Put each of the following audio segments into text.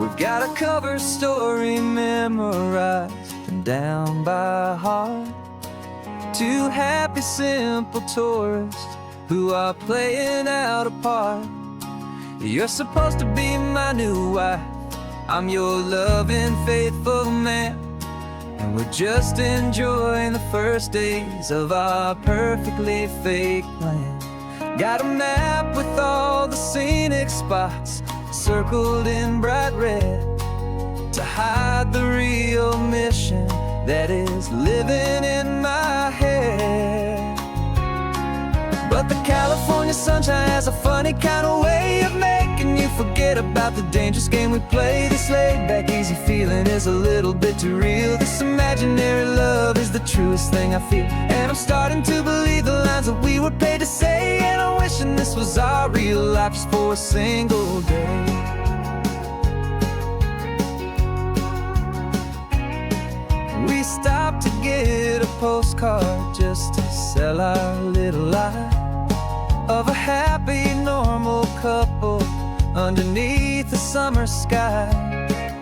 We've got a cover story memorized and down by heart. Two happy, simple tourists who are playing out a part. You're supposed to be my new wife, I'm your loving, faithful man, and we're just enjoying the first days of our perfectly fake plan. Got a map with all the scenic spots circled in bright red to hide the real mission that is living in my head. But the California sunshine has a funny kind of way of making you forget about the dangerous game we play. This laid-back, easy feeling is a little bit too real. This imaginary love is the truest thing I feel, and I'm starting to believe the lines that we were paid to say. And I'm wishing this was our real life just for a single day. We stopped to get a postcard just to sell our little lie of a happy, normal couple underneath the summer sky.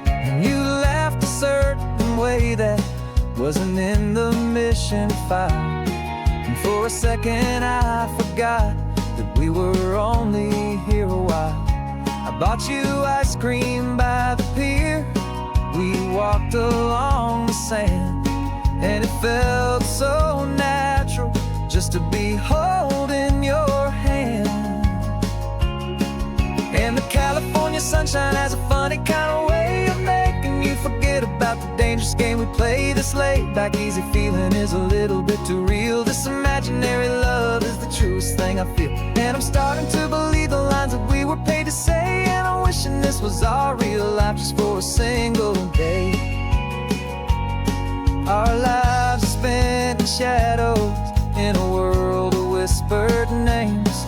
And you laughed a certain way that wasn't in the mission file, and for a second I forgot that we were only here a while. I bought you ice cream by the pier, we walked along the sand, and it felt so natural just to be holding your hand. And the California sunshine has a funny kind of way of making you forget about the dangerous game we play. This laid-back, easy feeling is a little bit too real. This imaginary love is the truest thing I feel, and I'm starting to believe the lines that we were paid to say. And I'm wishing this was our real life just for a single day. Our lives are spent in shadows, in a world of whispered names,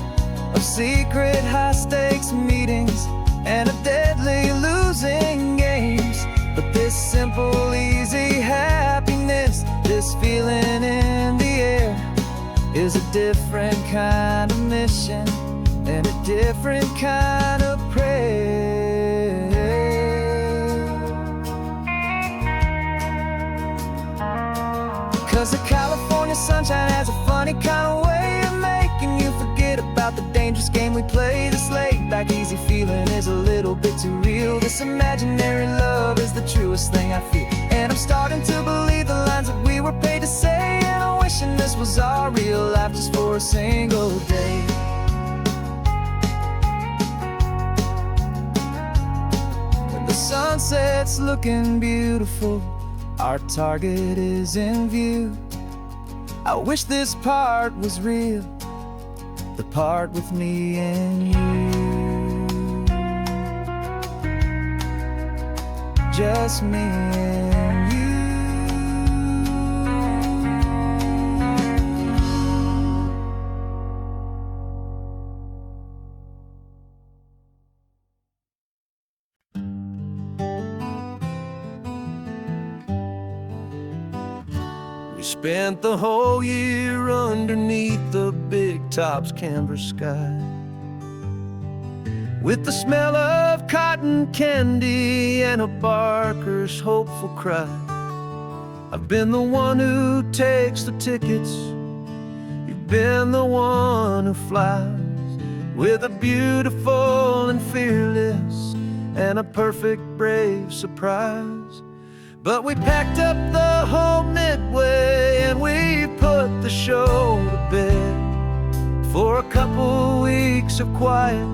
of secret high-stakes meetings and of deadly losing games. But this simple, easy happiness, this feeling in the air, is a different kind of mission and a different kind of prayer. 'Cause the California sunshine has a funny kind of way of making you forget about the dangerous game we play. This laid-back, easy feeling is a little bit too real. This imaginary love is the truest thing I feel, and I'm starting to believe the lines that we were paid to say. And I'm wishing this was our real life just for a single day. When the sunset's looking beautiful, our target is in view. I wish this part was real, the part with me and you. Just me and you. We spent the whole year underneath the big top's canvas sky, with the smell of cotton candy and a barker's hopeful cry. I've been the one who takes the tickets, you've been the one who flies, with a beautiful and fearless and a perfect brave surprise. But we packed up the whole Midway and we put the show to bed for a couple weeks of quiet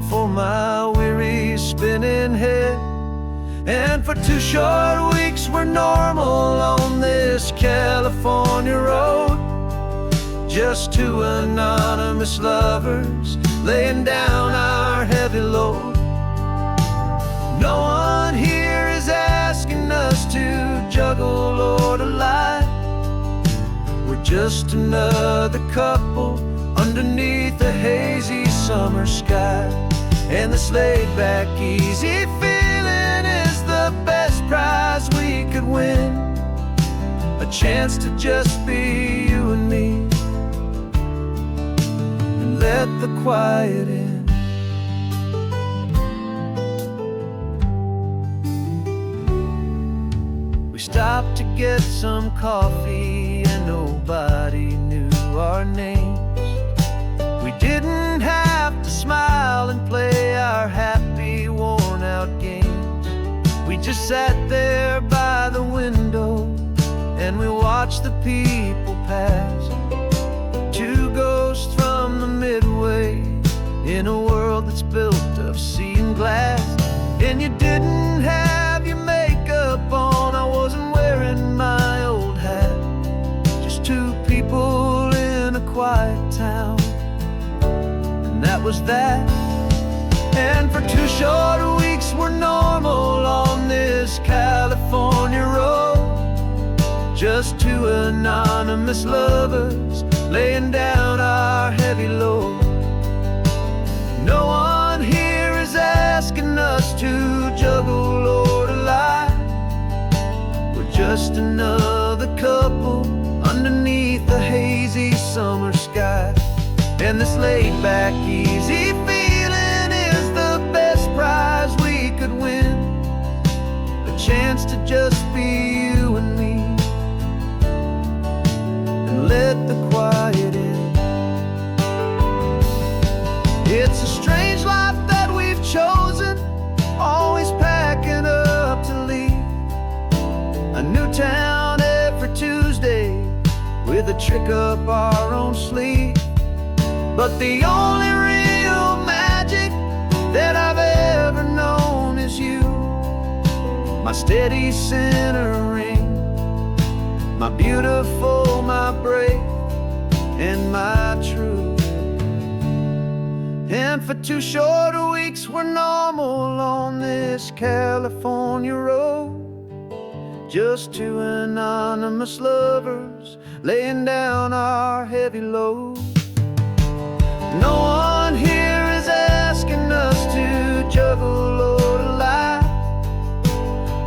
for my weary spinning head. And for 2 short weeks we're normal on this California road, just two anonymous lovers laying down our heavy load. No one here is asking us to juggle or to lie. We're just another couple underneath a hazy summer sky. And this laid-back, easy feeling is the best prize we could win, a chance to just be you and me, and let the quiet in. stopped to get some coffee and nobody knew our names. We didn't have to smile and play our happy, worn-out games. We just sat there by the window and we watched the people pass. Two ghosts from the Midway in a world that's built of sea and glass. And you didn't have your makeup on, I wasn't wearing my old hat. Just two people in a quiet town, and that was that. And for 2 short weeks we're normal on this California road. Just two anonymous lovers laying down our heavy load. No one here is asking us to juggle or to lie. We're just another couple underneath the hazy summer sky. And this laid-back, easy feeling is the best prize we could win. A chance to just be you and me, and let the quiet in. It's a strange life that we've chosen, always packing up to leave. A new town every Tuesday with a trick up our own sleeve. But the only real magic that I've ever known is you, my steady centering, my beautiful, my brave, and my true. And for 2 short weeks we're normal on this California road. Just two anonymous lovers laying down our heavy load. No one here is asking us to juggle or to lie.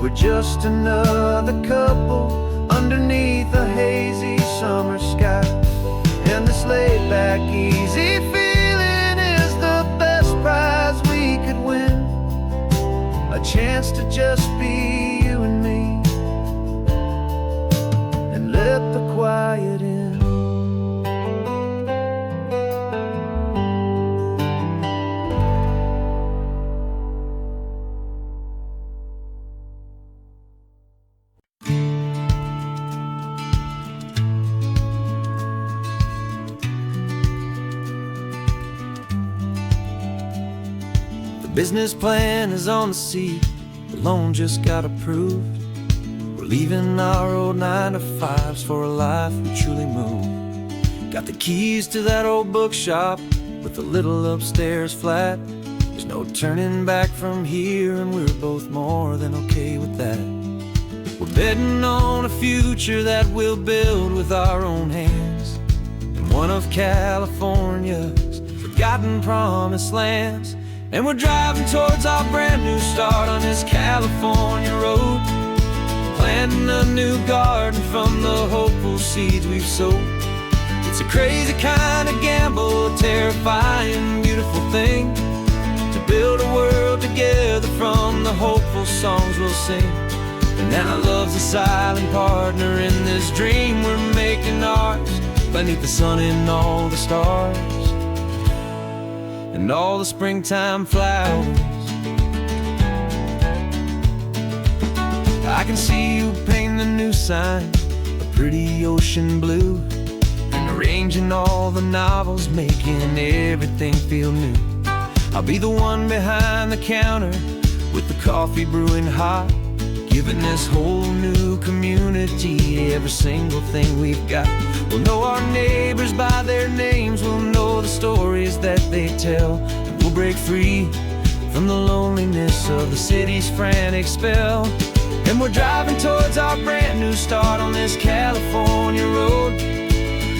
We're just another couple underneath a hazy summer sky. And this laid-back, easy feeling is the best prize we could win. A chance to just be you and me, and let the quiet in. Business plan is on the seat, the loan just got approved. We're leaving our old 9-to-5s for a life we truly moved. Got the keys to that old bookshop with the little upstairs flat. There's no turning back from here, and we're both more than okay with that. We're betting on a future that we'll build with our own hands in one of California's forgotten promised lands. And we're driving towards our brand new start on this California road, planting a new garden from the hopeful seeds we've sowed. It's a crazy kind of gamble, a terrifying, beautiful thing, to build a world together from the hopeful songs we'll sing. And now love's a silent partner in this dream we're making ours, beneath the sun and all the stars and all the springtime flowers. I can see you painting the new sign a pretty ocean blue, and arranging all the novels, making everything feel new. I'll be the one behind the counter with the coffee brewing hot, giving this whole new community every single thing we've got. We'll know our neighbors by their names, we'll know the stories that they tell, and we'll break free from the loneliness of the city's frantic spell. And we're driving towards our brand new start on this California road,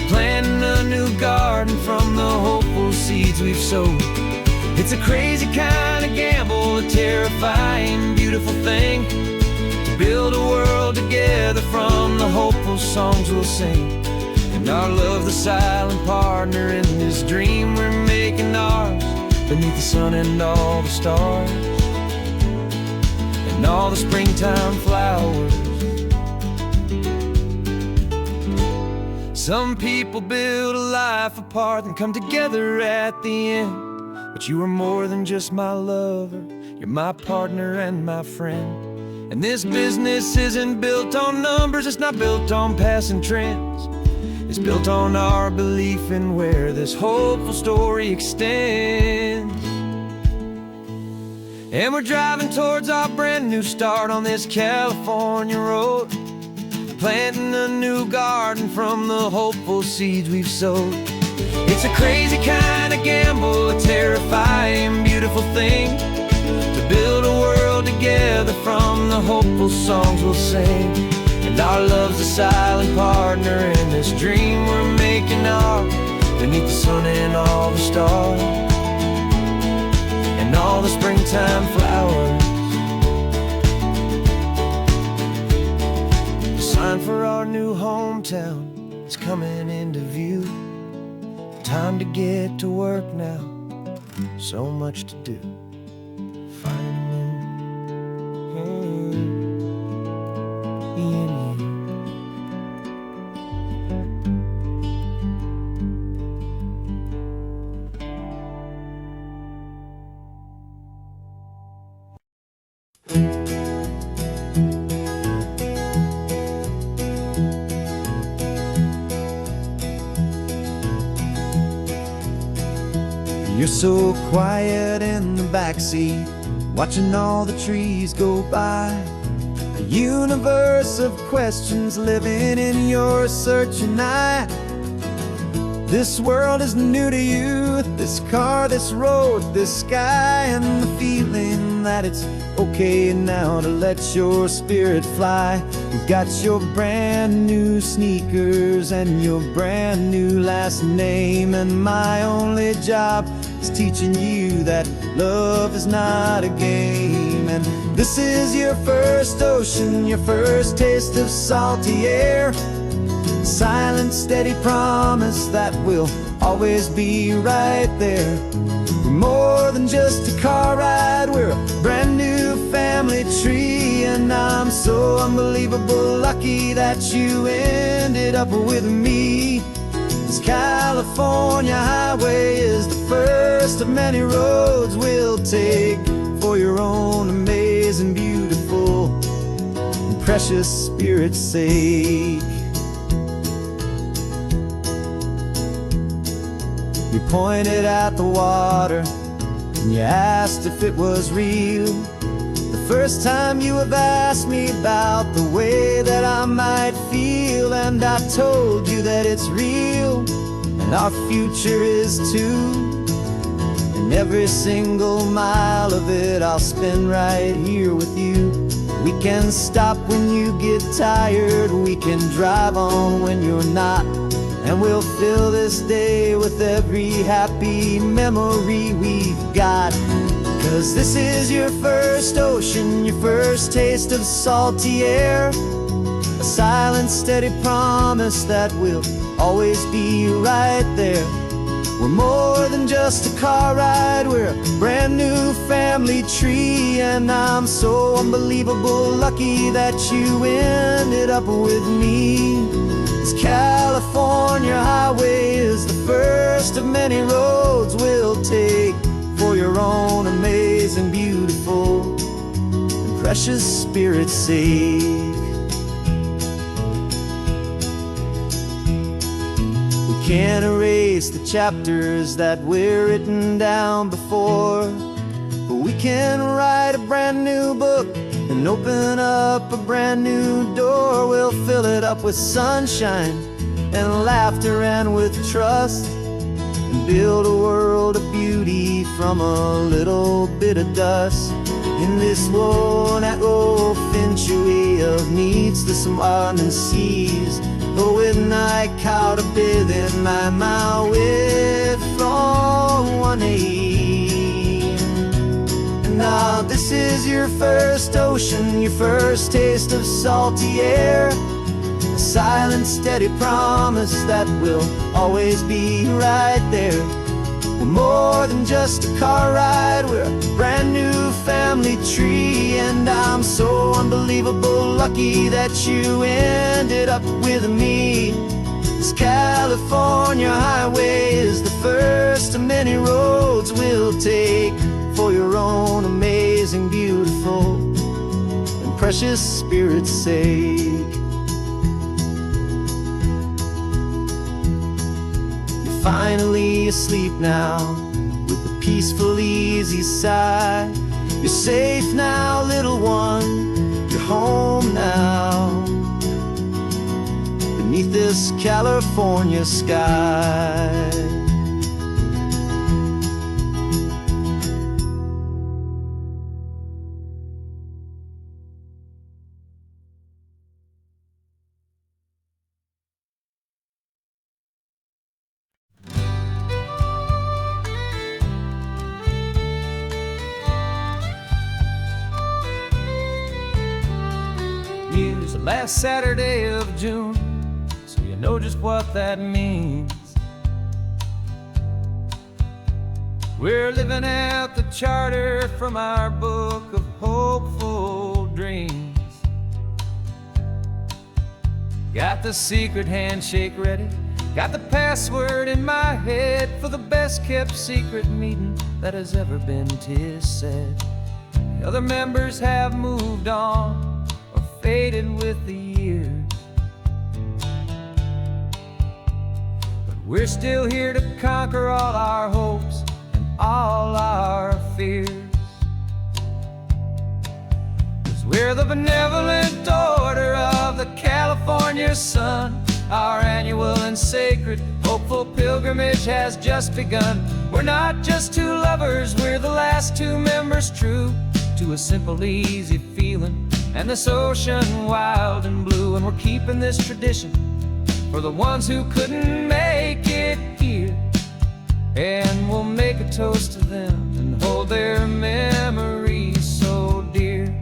planting a new garden from the hopeful seeds we've sowed. It's a crazy kind of gamble, a terrifying, beautiful thing, build a world together from the hopeful songs we'll sing. And our love, the silent partner in this dream we're making ours, beneath the sun and all the stars and all the springtime flowers. Some people build a life apart and come together at the end, but you are more than just my lover, you're my partner and my friend. And this business isn't built on numbers, it's not built on passing trends. It's built on our belief in where this hopeful story extends. And we're driving towards our brand new start on this California road, planting a new garden from the hopeful seeds we've sowed. It's a crazy kind of gamble, a terrifying, beautiful thing, to build a world together from the hopeful songs we'll sing. And our love's a silent partner in this dream we're making ours, beneath the sun and all the stars, and all the springtime flowers. The sign for our new hometown is coming into view. Time to get to work now, so much to do. You're so quiet in the backseat, watching all the trees go by. A universe of questions living in your searching eye. This world is new to you, this car, this road, this sky, and the feeling that it's okay now to let your spirit fly. You've got your brand new sneakers and your brand new last name, and my only job is teaching you that love is not a game. And this is your first ocean, your first taste of salty air, silent, steady promise that we'll always be right there. We're more than just a car ride, we're a brand new family tree. And I'm so unbelievable lucky that you ended up with me. This California highway is the first of many roads we'll take for your own amazing, beautiful, and precious spirit's sake. You pointed at the water and you asked if it was real. The first time you have asked me about the way that I might feel, and I told you that it's real and our future is too. And every single mile of it I'll spend right here with you. We can stop when you get tired, we can drive on when you're not, and we'll fill this day with every happy memory we've got. 'Cause this is your first ocean, your first taste of salty air, a silent, steady promise that we'll always be right there. We're more than just a car ride, we're a brand new family tree. And I'm so unbelievable lucky that you ended up with me. This California highway is the first of many roads we'll take for your own amazing, beautiful, and precious spirit's sake. We can't erase the chapters that we're written down before, but we can write a brand new book and open up a brand new door. We'll fill it up with sunshine and laughter and with trust, and build a world of beauty from a little bit of dust. In this world finchuí of needs the swanen seas, with night caught a bit in my way from one aim. And now this is your first ocean, your first taste of salty air, a silent, steady promise that we'll always be right there. We're more than just a car ride, we're a brand new family tree. And I'm so unbelievable lucky that you ended up with me. This California highway is the first of many roads we'll take for your own amazing, beautiful, and precious spirit's sake. You're finally asleep now with a peaceful, easy sigh. You're safe now, little one, you're home now, beneath this California sky. Use the last Saturday of June, so you know just what that means. We're living out the charter from our book of hopeful dreams. Got the secret handshake ready, got the password in my head for the best kept secret meeting that has ever been, 'tis said. The other members have moved on, faded with the years, but we're still here to conquer all our hopes and all our fears. 'Cause we're the benevolent order of the California sun. Our annual and sacred hopeful pilgrimage has just begun. We're not just two lovers, we're the last two members true to a simple, easy feeling and this ocean wild and blue. And we're keeping this tradition for the ones who couldn't make it here, and we'll make a toast to them and hold their memories so dear.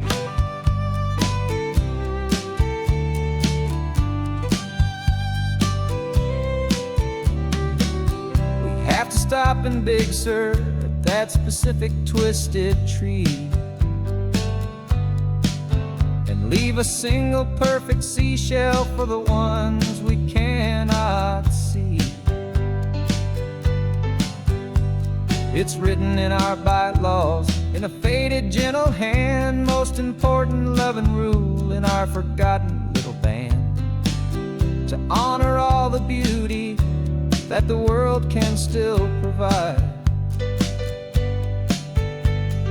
We have to stop in Big Sur at that specific twisted tree, leave a single perfect seashell for the ones we cannot see. It's written in our bylaws in a faded gentle hand, most important love and rule in our forgotten little band, to honor all the beauty that the world can still provide,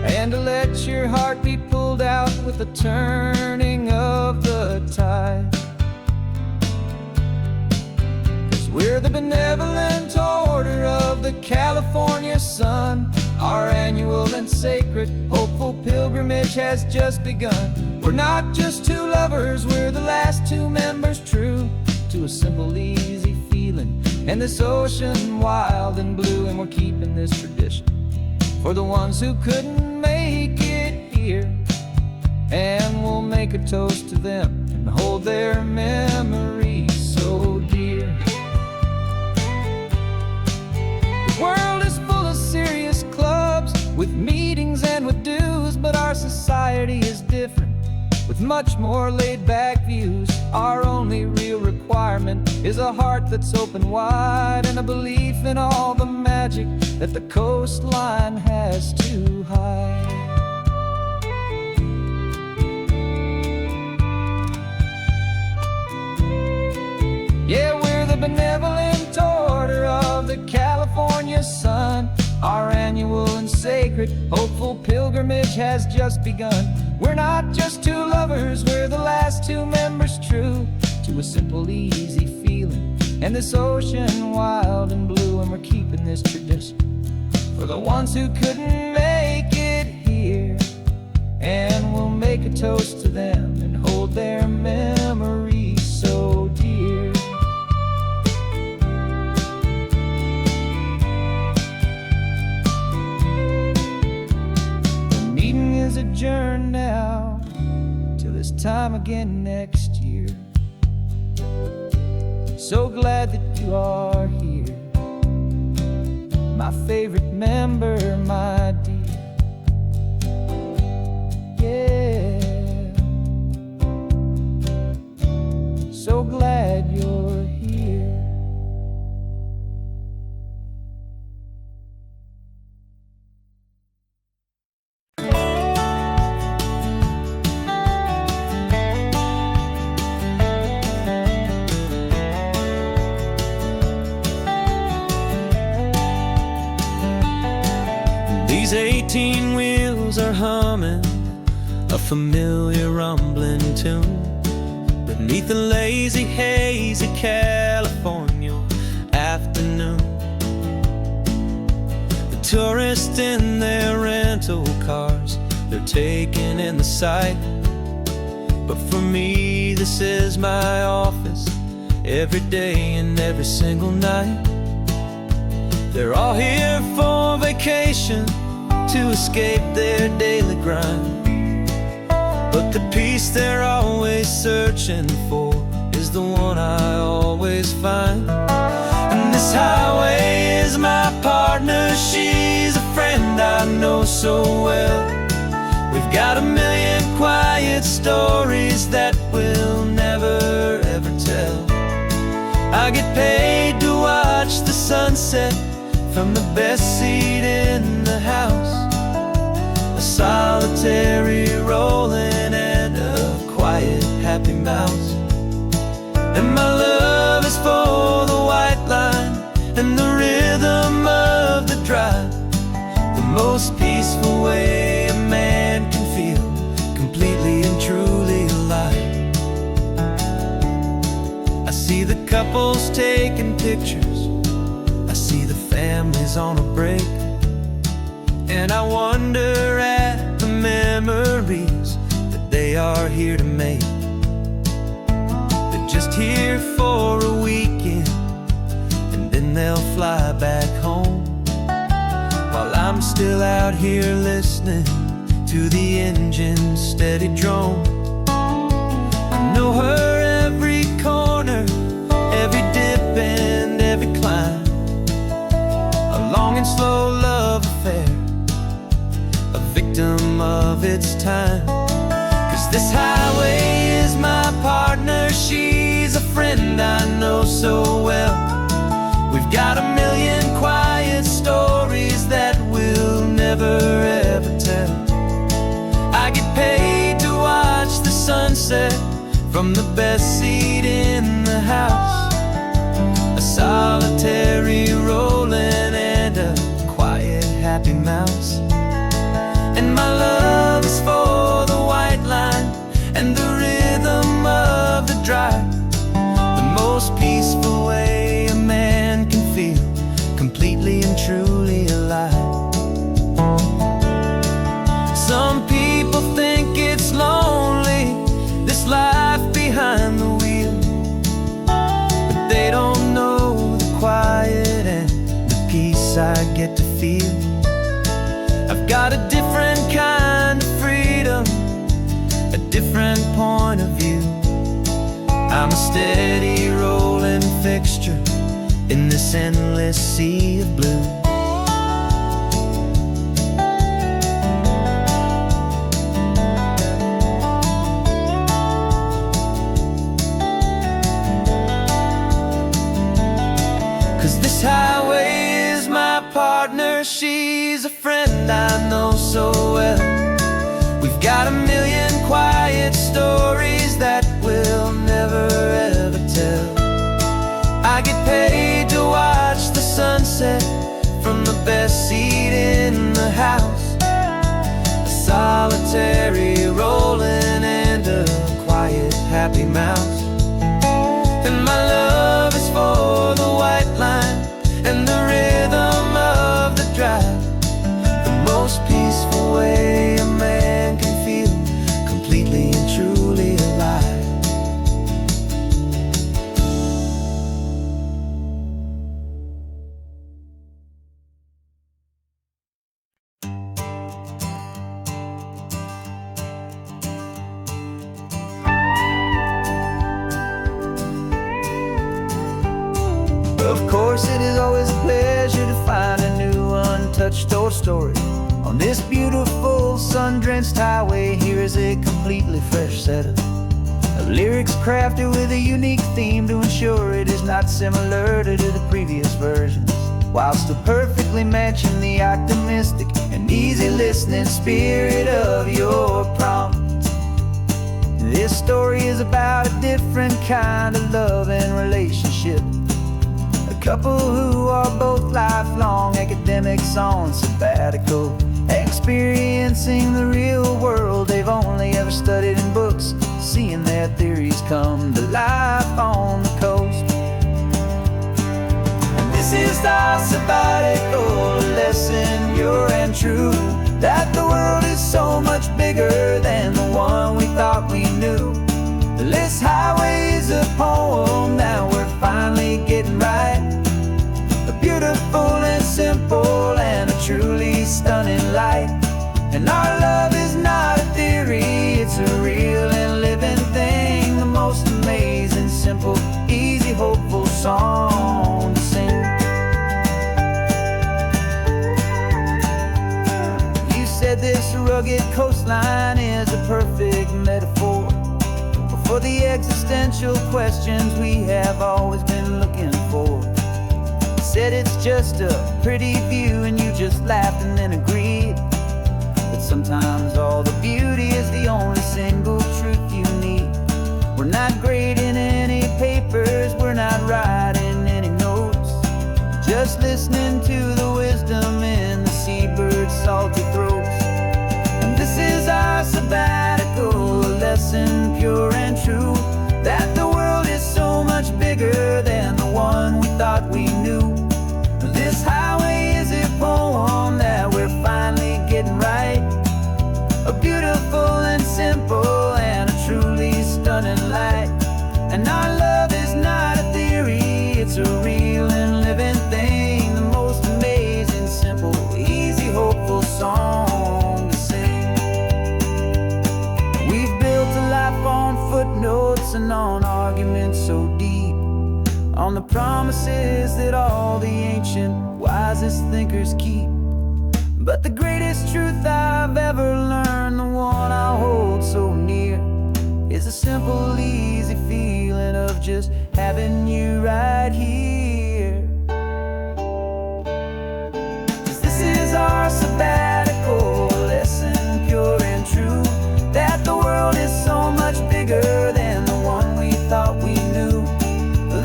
and to let your heart be pulled out with the turning of the tide. 'Cause we're the benevolent order of the California sun. Our annual and sacred hopeful pilgrimage has just begun. We're not just two lovers, we're the last two members true to a simple, easy feeling and this ocean wild and blue. And we're keeping this tradition for the ones who couldn't make it here, and we'll make a toast to them and hold their memories so dear. The world is full of serious clubs with meetings and with dues, but our society is different with much more laid-back views. Our only real requirement is a heart that's open wide and a belief in all the magic that the coastline has to hide. Yeah, we're the benevolent order of the California sun. Our annual and sacred hopeful pilgrimage has just begun. We're not just two lovers, we're the last two members true to a simple, easy feeling and this ocean wild and blue. And we're keeping this tradition for the ones who couldn't make it here, and we'll make a toast to them and hold their memories so dear. The meeting is adjourned now till this time again next year. So glad that you are here, my favorite member, my dear. Yeah, so glad you're here. These 18 wheels are humming a familiar rumbling tune beneath the lazy haze of California afternoon. The tourists in their rental cars, they're taking in the sight. But for me, this is my office, every day and every single night. They're all here for vacation, to escape their daily grind. But the peace they're always searching for is the one I always find. And this highway is my partner, she's a friend I know so well. We've got a million quiet stories that we'll never ever tell. I get paid to watch the sunset from the best seat in the house. A solitary rolling and a quiet happy mouse. And my love is for the white line and the rhythm of the drive. The most peaceful way a man can feel completely and truly alive. I see the couples taking pictures, I see the families on a break, and I wonder at the memories that they are here to make. They're just here for a weekend, and then they'll fly back home, while I'm still out here listening to the engine's steady drone. I know her every corner, every dip and every climb. A long and slow love affair, a victim of its time. 'Cause this highway is my partner, she's a friend I know so well. We've got a million quiet stories that we'll never ever tell. I get paid to watch the sunset from the best seat in the house. A solitary rolling and a quiet happy mouse. And my love is for the white line and the rhythm of the drive. The most peaceful way a man can feel completely and truly alive. Some people think it's lonely, this life behind the wheel, but they don't know the quiet and the peace I get to feel. I've got a different kind of freedom, a different point of view. I'm a steady rolling fixture in this endless sea of blue. 'Cause this highway is my partner, she's a friend I know so well. We've got a million quiet stories that we'll never ever tell. I get paid to watch the sunset from the best seat in the house. A solitary rolling and a quiet happy mouse. And my love is for the white line and the rhythm of the drive. The most peaceful way a man can feel completely and truly alive. Of course, it is always a pleasure to find a new untouched old story. On this beautiful sun-drenched highway, here is a completely fresh set of lyrics crafted with a unique theme to ensure it is not similar to the previous versions, while still perfectly matching the optimistic and easy listening spirit of your prompt. This story is about a different kind of love and relationship. A couple who are both lifelong academics on sabbatical, experiencing the real world they've only ever studied in books, seeing their theories come to life on the coast. And this is our sabbatical lesson, pure and true, that the world is so much bigger than the one we thought we knew. This highway is a poem that we're finally getting right, a beautiful and simple and a truly stunning light. And our love is not a theory, it's a real and living thing, the most amazing, simple, easy, hopeful song to sing. You said this rugged coastline is a perfect metaphor for the existential questions we have always been looking for. Said it's just a pretty view and you just laughed and then agreed that sometimes all the beauty is the only single truth you need. We're not grading any papers, we're not writing any notes, just listening to the wisdom in the seabird's salty throats. And this is our sabbatical lesson, pure and true, that the world is so much bigger than the one we thought we knew. This highway is a poem that we're finally getting right, a beautiful and simple and a truly stunning light. And our love is not a theory, it's a real and living thing, the most amazing, simple, easy, hopeful song to sing. We've built a life on footnotes and on arguments so deep, on the promises that all the ancient, wisest thinkers keep. But the greatest truth I've ever learned, the one I hold so near, is a simple, easy feeling of just having you right here. 'Cause this is our sabbatical lesson, pure and true, that the world is so much bigger than the one we thought we knew.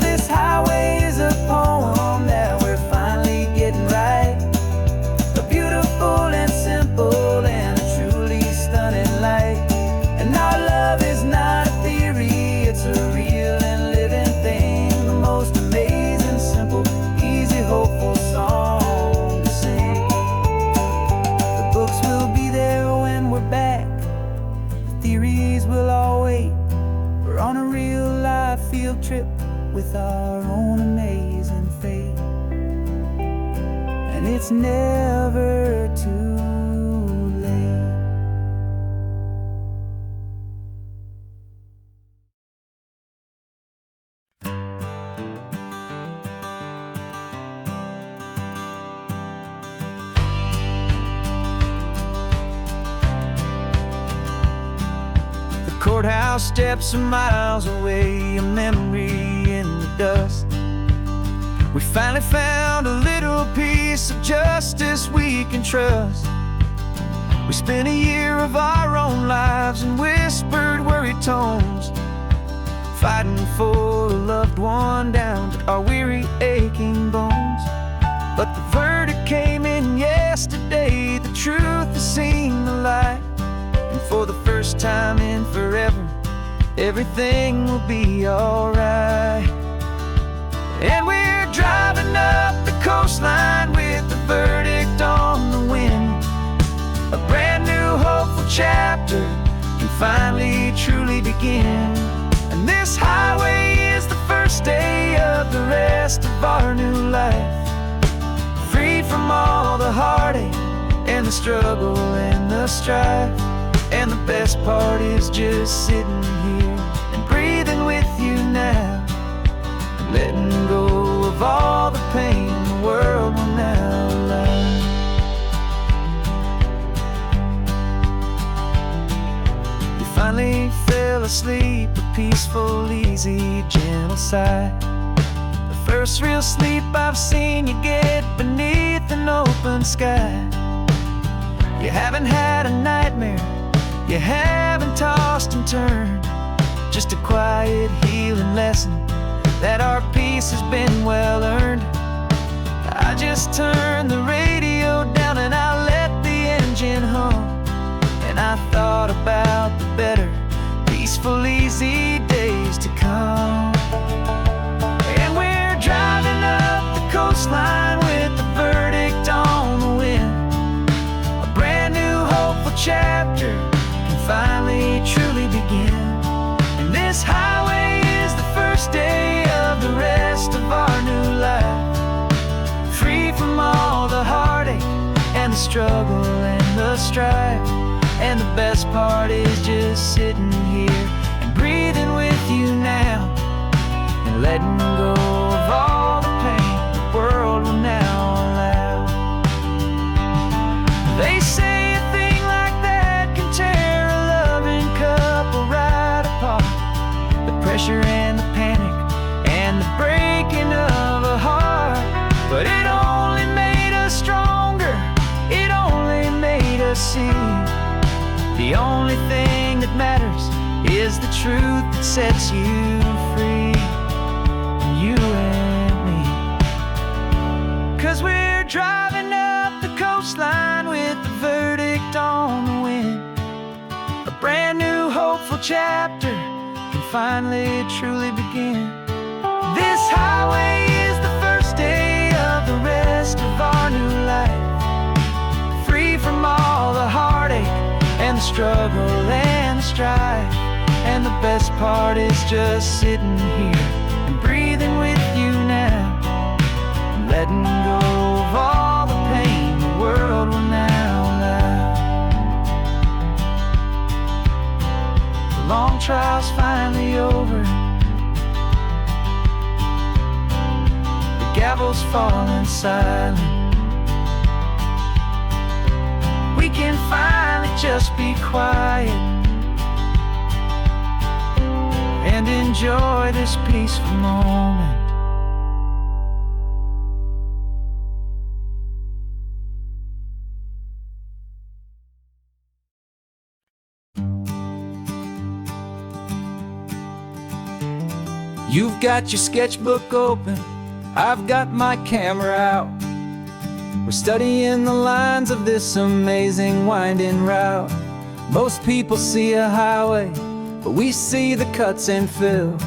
This highway is a poem that we're finally getting right, a beautiful and simple and a truly stunning light. And our love is not a theory, it's a real and living thing, the most amazing, simple, easy, hopeful song to sing. The books will be there when we're back, the theories will all wait. We're on a real life field trip with our own amazing fate, and it's never too late. The courthouse steps are miles away, a memory in the dust. We finally found a little piece of justice we can trust. We spent a year of our own lives in whispered, worried tones, fighting for a loved one down to our weary, aching bones. But the verdict came in yesterday, the truth has seen the light, and for the first time in forever, everything will be alright. And we're driving up the coastline with the verdict on the wind, a brand new hopeful chapter can finally truly begin. And this highway is the first day of the rest of our new life, free from all the heartache and the struggle and the strife. And the best part is just sitting here and breathing with you now, and letting go of all the pain the world will now allow. You finally fell asleep, a peaceful, easy, gentle sigh, the first real sleep I've seen you get beneath an open sky. You haven't had a nightmare, you haven't tossed and turned, just a quiet healing lesson that our peace has been well earned. I just turn the radio down and I let the engine hopeful chapter can finally truly begin. And this highway is the first day of the rest of our new life, free from all the heartache and the struggle and the strife. And the best part is just sitting here and breathing with you now, and letting go of all the pain the world will now allow. They say a thing like that can tear a loving couple right apart. The pressure and the panic and the breaking of a heart. But it only made us stronger, it only made us see the only thing that matters is the truth that sets you free, you and me. 'Cause we're driving up the coastline with the verdict on the wind. A brand new hopeful chapter can finally truly begin. This highway is the first day of the rest of our new life, free from all the heartache and the struggle and the strife. And the best part is just sitting here and breathing with you now, and letting go of all the pain the world will now allow. The long trial's finally over, the gavel's falling silent. We can finally just be quiet and enjoy this peaceful moment. You've got your sketchbook open, I've got my camera out. We're studying the lines of this amazing winding route. Most people see a highway, but we see the cuts and fills,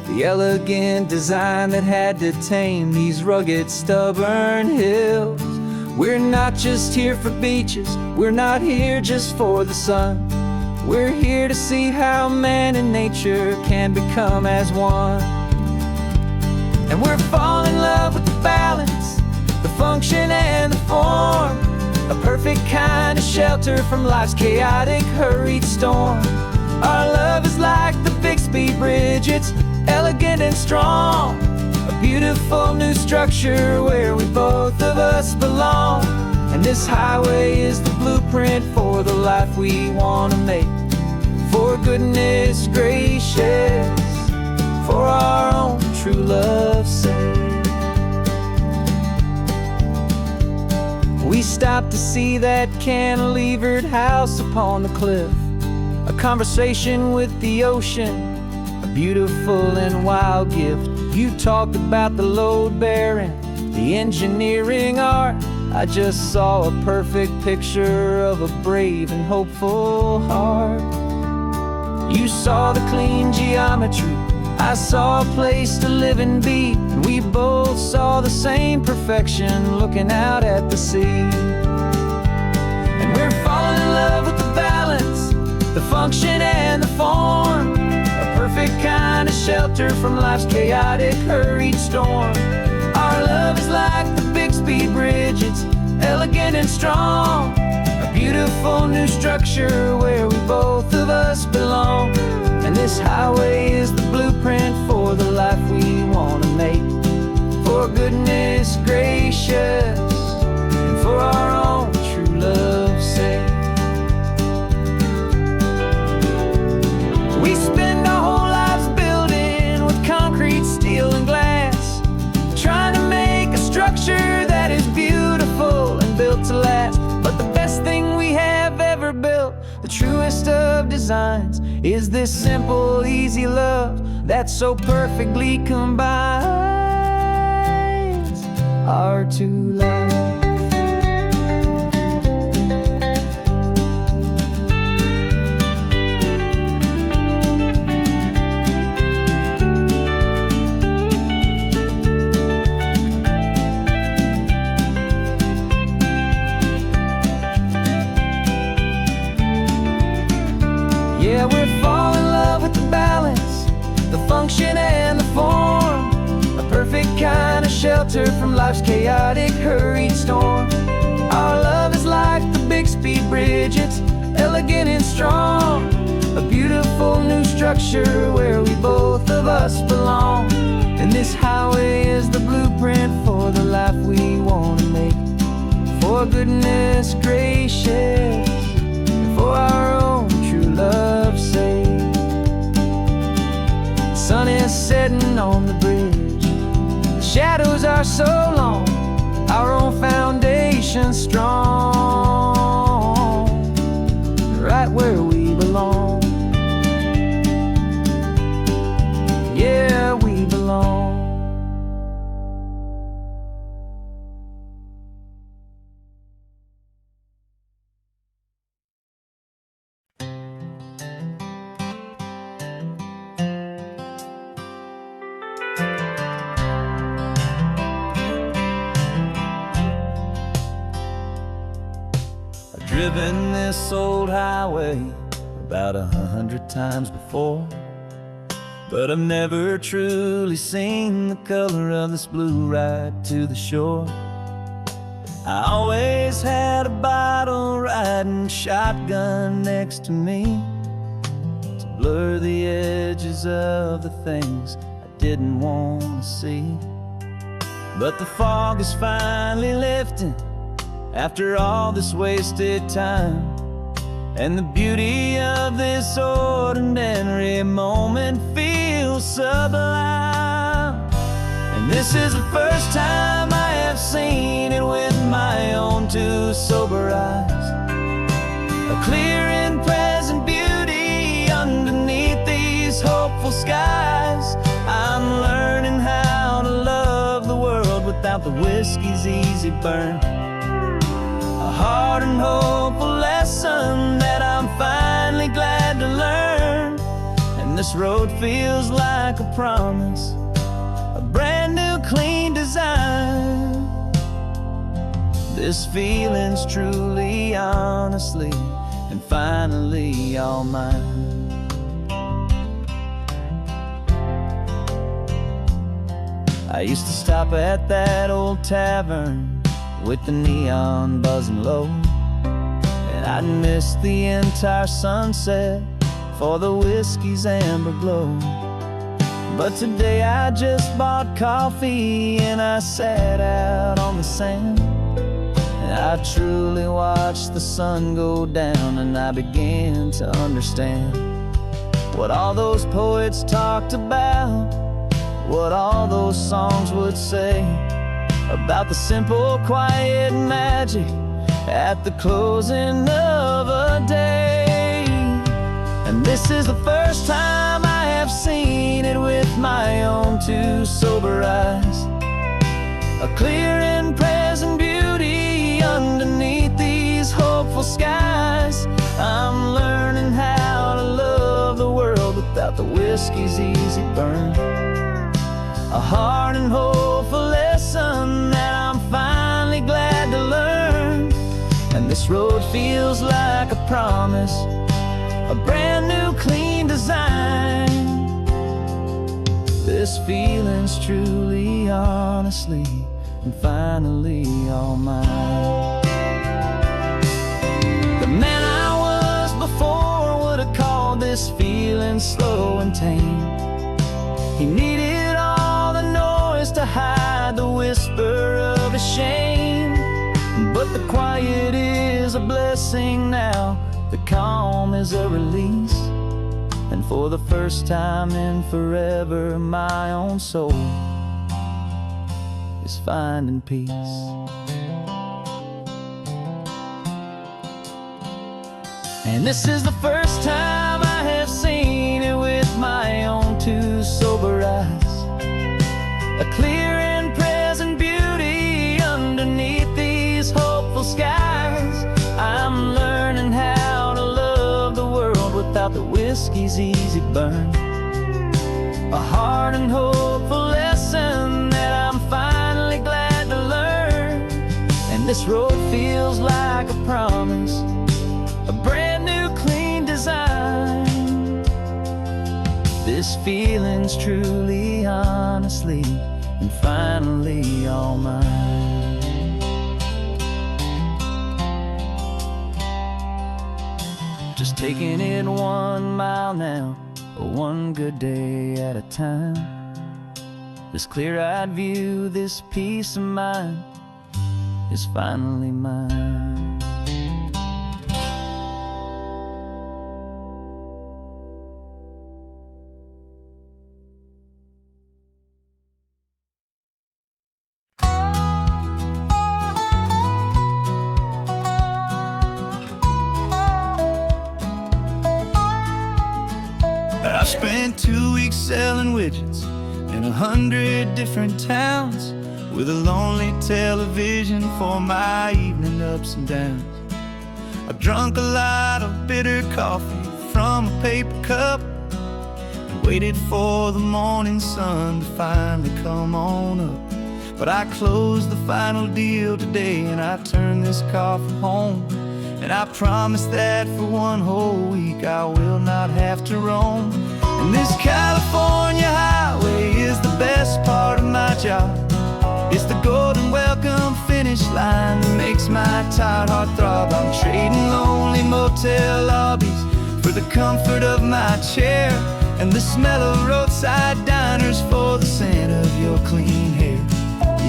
the elegant design that had to tame these rugged, stubborn hills. We're not just here for beaches, we're not here just for the sun. We're here to see how man and nature can become as one. And we're falling in love with the balance, the function and the form, a perfect kind of shelter from life's chaotic, hurried storm. Our love is like the Bixby Bridge, it's elegant and strong, a beautiful new structure where we both of us belong. And this highway is the blueprint for the life we want to make. For goodness gracious, for our own true love's sake. We stopped to see that cantilevered house upon the cliff, a conversation with the ocean, a beautiful and wild gift. You talked about the load bearing, the engineering art. I just saw a perfect picture of a brave and hopeful heart. You saw the clean geometry, I saw a place to live and be, and we both saw the same perfection looking out at the sea. And we're falling in love with the balance, the function and the form, a perfect kind of shelter from life's chaotic, hurried storm. Our love is like the Bixby Bridge, it's elegant and strong, a beautiful new structure where we both of us belong. And this highway is the blueprint for the life we want to make. For goodness gracious, and for our own true love's sake. We spend our whole lives building with concrete, steel, and glass, trying to make a structure that is beautiful and built to last. But the best thing we have ever built, the truest of designs, is this simple, easy love that so perfectly combines our two lives. function and the form, a perfect kind of shelter from life's chaotic, hurried storm. Our love is like the Bixby Bridge, it's elegant and strong, a beautiful new structure where we both of us belong. And this highway is the blueprint for the life we want to make. For goodness gracious, for our own true love's sake. The sun is setting on the bridge, the shadows are so long, our own foundation strong, right where we belong. Yeah, we belong. I've driven this old highway about 100 times before, but I've never truly seen the color of this blue right to the shore. I always had a bottle riding shotgun next to me to blur the edges of the things I didn't want to see. But the fog is finally lifting after all this wasted time, and the beauty of this ordinary moment feels sublime. And this is the first time I have seen it with my own two sober eyes, a clear and present beauty underneath these hopeful skies. I'm learning how to love the world without the whiskey's easy burn, a hard and hopeful lesson that I'm finally glad to learn. And this road feels like a promise, a brand new clean design. This feeling's truly, honestly, and finally all mine. I used to stop at that old tavern with the neon buzzing low, and I'd miss the entire sunset for the whiskey's amber glow. But today I just bought coffee and I sat out on the sand, and I truly watched the sun go down, and I began to understand what all those poets talked about, what all those songs would say about the simple, quiet magic at the closing of a day. And this is the first time I have seen it with my own two sober eyes, a clear and present beauty underneath these hopeful skies. I'm learning how to love the world without the whiskey's easy burn, a hard and hopeful lesson that I'm finally glad to learn. And this road feels like a promise, a brand new clean design. This feeling's truly, honestly, and finally all mine. The man I was before would have called this feeling slow and tame. He needed all the noise to hide the whisper of his shame. But the quiet is a blessing now, the calm is a release, and for the first time in forever my own soul is finding peace. And this is the first time I have seen it with my own two sober eyes, a clear and present beauty underneath these hopeful skies. I'm learning how to love the world without the whiskey's easy burn, a hard and hopeful lesson that I'm finally glad to learn. And this road feels like a promise, a brand new clean design. This this feeling's truly, honestly, and finally all mine. Just taking it 1 mile now, one good day at a time. This clear-eyed view, this peace of mind is finally mine. I spent 2 weeks selling widgets in 100 different towns, with a lonely television for my evening ups and downs. I've drunk a lot of bitter coffee from a paper cup, and waited for the morning sun to finally come on up. But I closed the final deal today, and I turned this car from home. And I promise that for 1 whole week I will not have to roam. And this California highway is the best part of my job. It's the golden welcome finish line that makes my tired heart throb. I'm trading lonely motel lobbies for the comfort of my chair, and the smell of roadside diners for the scent of your clean hair.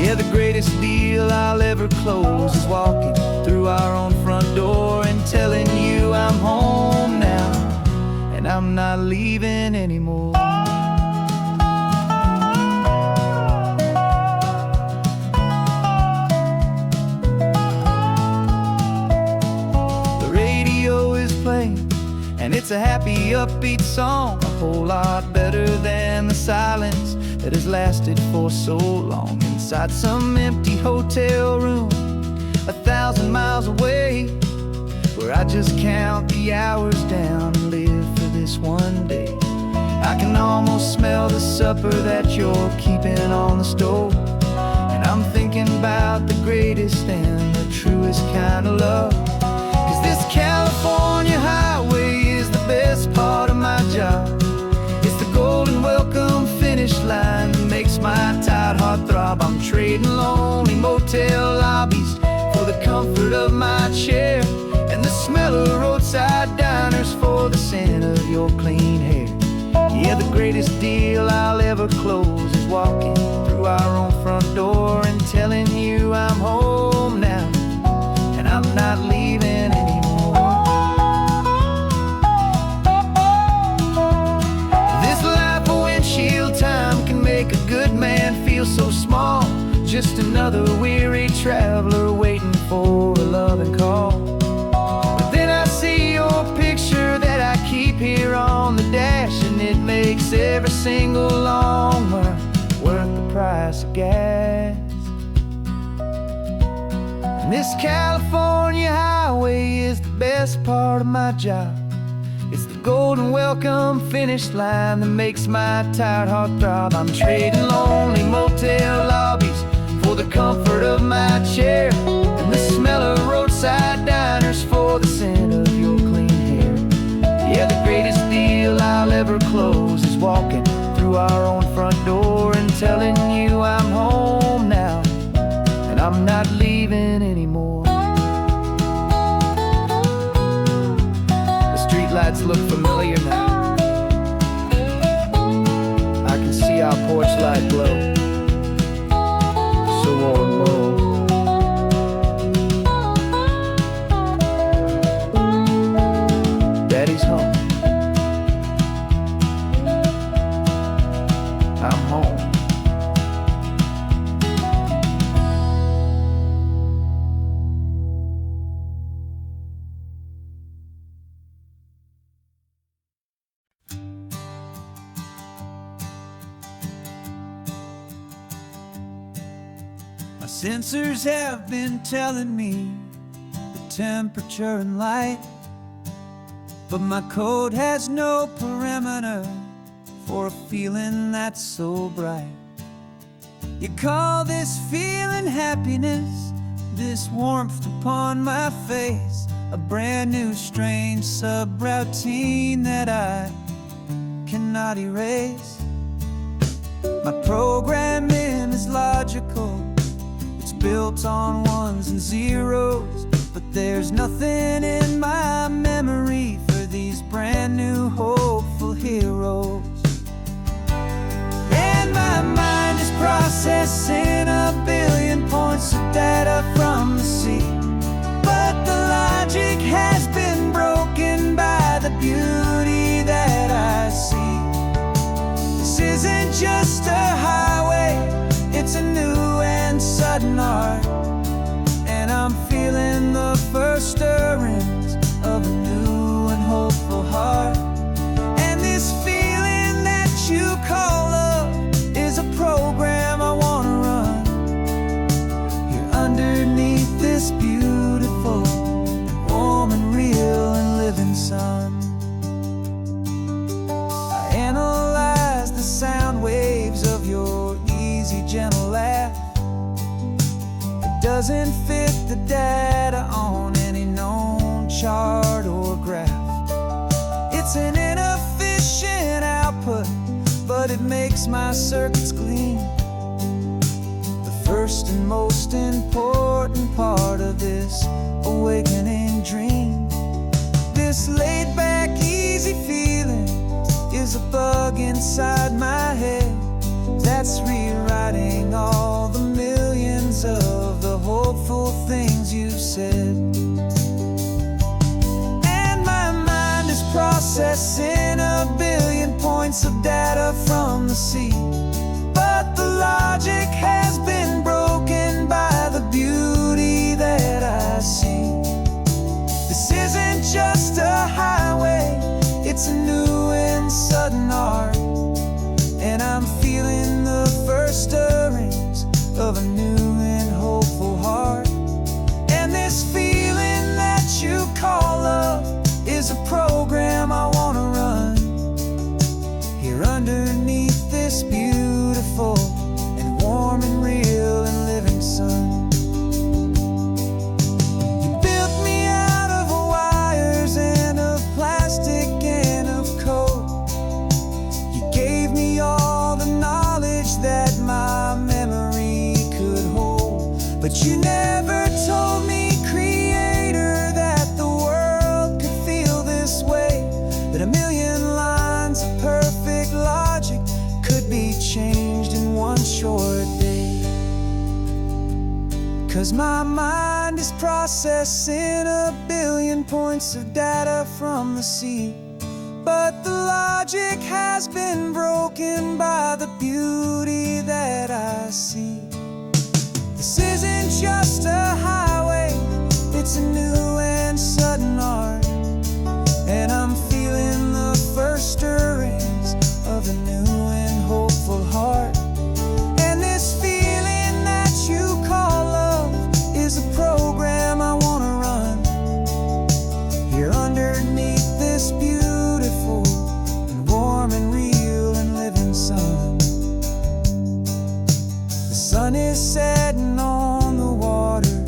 Yeah, the greatest deal I'll ever close is walking through our own front door and telling you I'm home now, and I'm not leaving anymore. The radio is playing, and it's a happy, upbeat song, a whole lot better than the silence that has lasted for so long. Inside some empty hotel room 1,000 miles away, where I just count the hours down and live for this one day. I can almost smell the supper that you're keeping on the stove, and I'm thinking about the greatest and the truest kind of love. 'Cause this California highway is the best part of my job. It's the golden welcome finish line that makes my tired heart throb. I'm trading lonely motel lobbies for the comfort of my chair, and the smell of roadside diners for the scent of your clean hair. Yeah, the greatest deal I'll ever close is walking through our own front door and telling you I'm home now, and I'm not leaving anymore. This life of windshield time can make a good man feel so small, just another weary traveler waiting for a loving call. But then I see your picture that I keep here on the dash, and it makes every single long mile worth the price of gas. And this California highway is the best part of my job. It's the golden welcome finish line that makes my tired heart throb. I'm trading lonely motel lobbies for the comfort of my chair, and the smell of roadside diners for the scent of your clean hair. Yeah, the greatest deal I'll ever close is walking through our own front door and telling you I'm home now, and I'm not leaving anymore. The streetlights look familiar now. I can see our porch light glow, so warm, low. Daddy's home. I'm home. My sensors have been telling me the temperature and light, but my code has no parameter for a feeling that's so bright. You call this feeling happiness, this warmth upon my face, a brand new strange sub-routine that I cannot erase. My programming is logical, it's built on ones and zeros, but there's nothing in my memory for these brand new hopeful heroes. And my mind is processing 1 billion points of data from the sea, but the logic has been broken by the beauty that I see. This isn't just a highway, it's a new and sudden art, and I'm feeling the first stirrings of a new and hopeful heart. And this feeling that you call love is a program I wanna run here underneath this beautiful, warm and real and living sun. I analyze the sound waves of your easy, gentle laugh. It doesn't fit the data on any known chart or graph. It's an inefficient output, but it makes my circuits gleam. The first and most important part of this awakening dream. This laid-back, easy feeling is a bug inside my head that's rewriting all the millions of the hopeful things you've said. And my mind is processing 1 billion points of data from the sea, but the logic has been broken by the beauty that I see. This isn't just a highway, it's a new and sudden art, and I'm feeling the first stirrings of a new and hopeful heart. And this feeling that you call love is a program I wanna run here underneath this beautiful and warm and real and living sun. You built me out of wires and of plastic and of code. You gave me all the knowledge that my memory could hold, but you never told me, Creator, that the world could feel this way, that 1 million lines of perfect logic could be changed in one short day. 'Cause my mind is processing 1 billion points of data from the sea, but the logic has been broken by the beauty that I see. This isn't just a highway, it's a new and sudden art, and I'm feeling the first stirrings of a new and hopeful heart. And this feeling that you call love is a program I wanna run here underneath this beautiful and warm and real and living sun. The sun is setting on the water,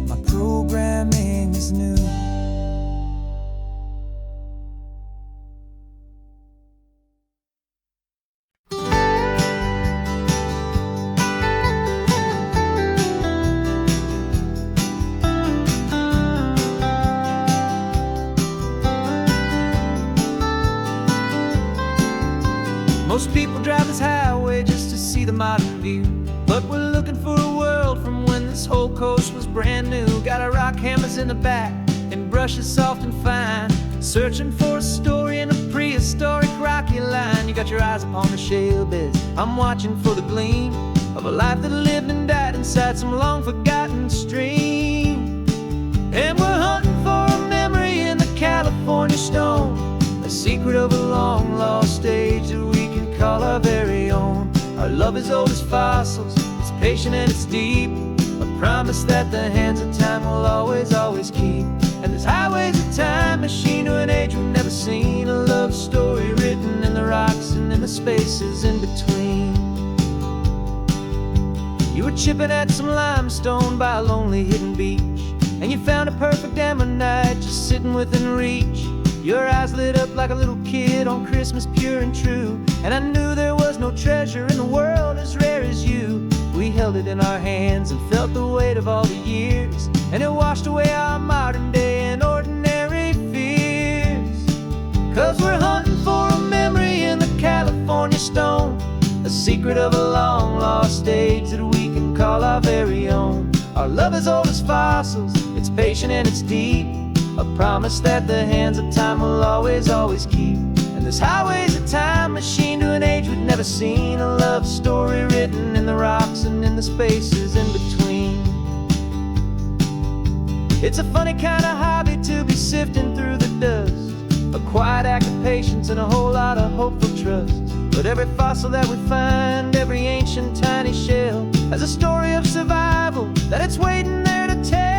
my programming is new. Most people drive this highway just to see the modern view, but we're looking for a world from when this whole coast was brand new. Got our rock hammers in the back and brushes soft and fine, searching for a story in a prehistoric rocky line. You got your eyes upon the shale beds, I'm watching for the gleam of a life that lived and died inside some long forgotten stream. And we're hunting for a memory in the California stone, a secret of a long lost age that we can call our very own. Our love is old as fossils, it's patient and it's deep, a promise that the hands of time will always, always keep. And this highway's a time machine to an age we've never seen, a love story written in the rocks and in the spaces in between. You were chipping at some limestone by a lonely hidden beach, and you found a perfect ammonite just sitting within reach. Your eyes lit up like a little kid on Christmas, pure and true. And I knew there was no treasure in the world as rare as you. We held it in our hands and felt the weight of all the years, and it washed away our modern day and ordinary fears. 'Cause we're hunting for a memory in the California stone, a secret of a long lost age that we can call our very own. Our love is old as fossils, it's patient and it's deep, a promise that the hands of time will always, always keep. And this highway's a time machine to an age we've never seen, a love story written in the rocks and in the spaces in between. It's a funny kind of hobby to be sifting through the dust, a quiet act of patience and a whole lot of hopeful trust. But every fossil that we find, every ancient tiny shell, has a story of survival that it's waiting there to tell.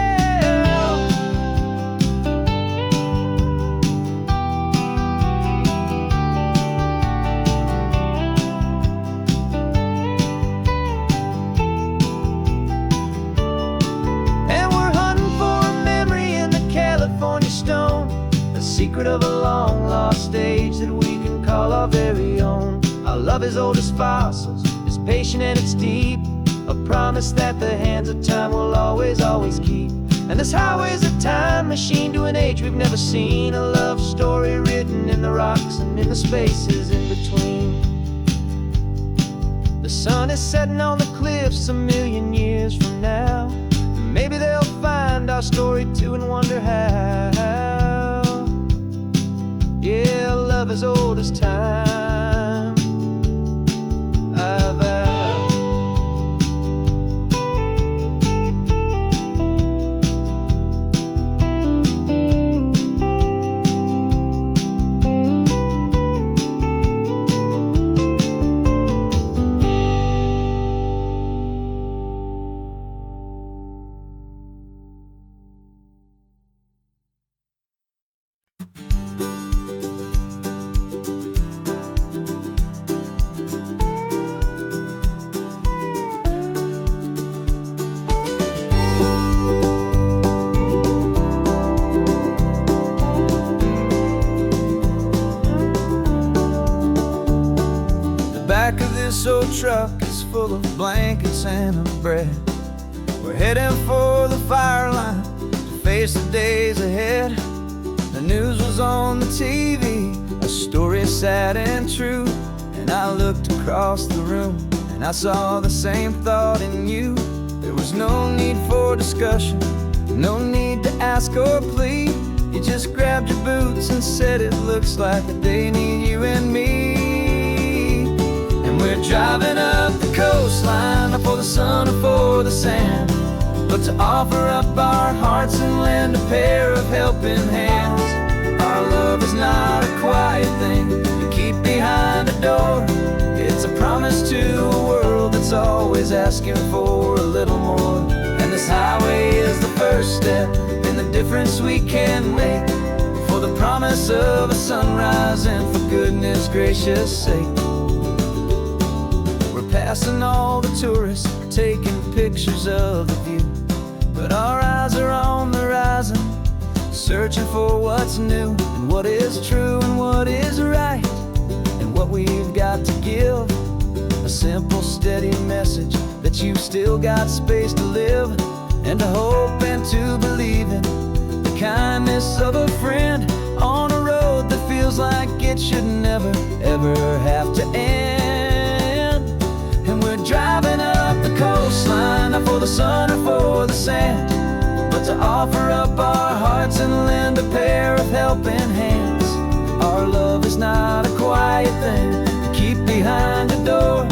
And we're hunting for a memory in the California stone, a secret of a long lost age that we can call our very own. Our love is old as fossils, it's patient and it's deep, a promise that the hands of time will always, always keep. And this highway's a time machine to an age we've never seen, a love story written in the rocks and in the spaces in between. The sun is setting on the cliffs a million years from now, and maybe they'll find our story too and wonder how. Yeah, love is old as time. Back of this old truck is full of blankets and a bread. We're heading for the fire line to face the days ahead. The news was on the TV, a story sad and true. And I looked across the room and I saw the same thought in you. There was no need for discussion, no need to ask or plead. You just grabbed your boots and said it looks like a day need you and me. We're driving up the coastline, not for the sun or for the sand, but to offer up our hearts and lend a pair of helping hands. Our love is not a quiet thing you keep behind a door. It's a promise to a world that's always asking for a little more. And this highway is the first step in the difference we can make, for the promise of a sunrise and for goodness gracious sake. Passing all the tourists, taking pictures of the view, but our eyes are on the horizon, searching for what's new and what is true and what is right, and what we've got to give. A simple, steady message that you've still got space to live, and to hope and to believe in the kindness of a friend on a road that feels like it should never, ever have to end. Driving up the coastline, not for the sun or for the sand, but to offer up our hearts and lend a pair of helping hands. Our love is not a quiet thing to keep behind a door.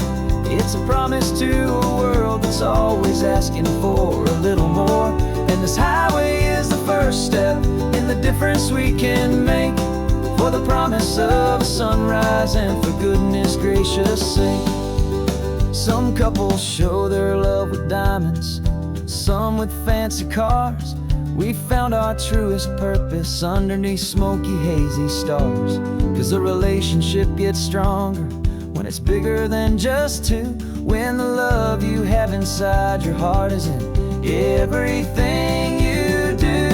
It's a promise to a world that's always asking for a little more. And this highway is the first step in the difference we can make, for the promise of a sunrise and for goodness gracious sake. Some couples show their love with diamonds, some with fancy cars. We found our truest purpose underneath smoky, hazy stars. 'Cause a relationship gets stronger when it's bigger than just two, when the love you have inside your heart is in everything you do.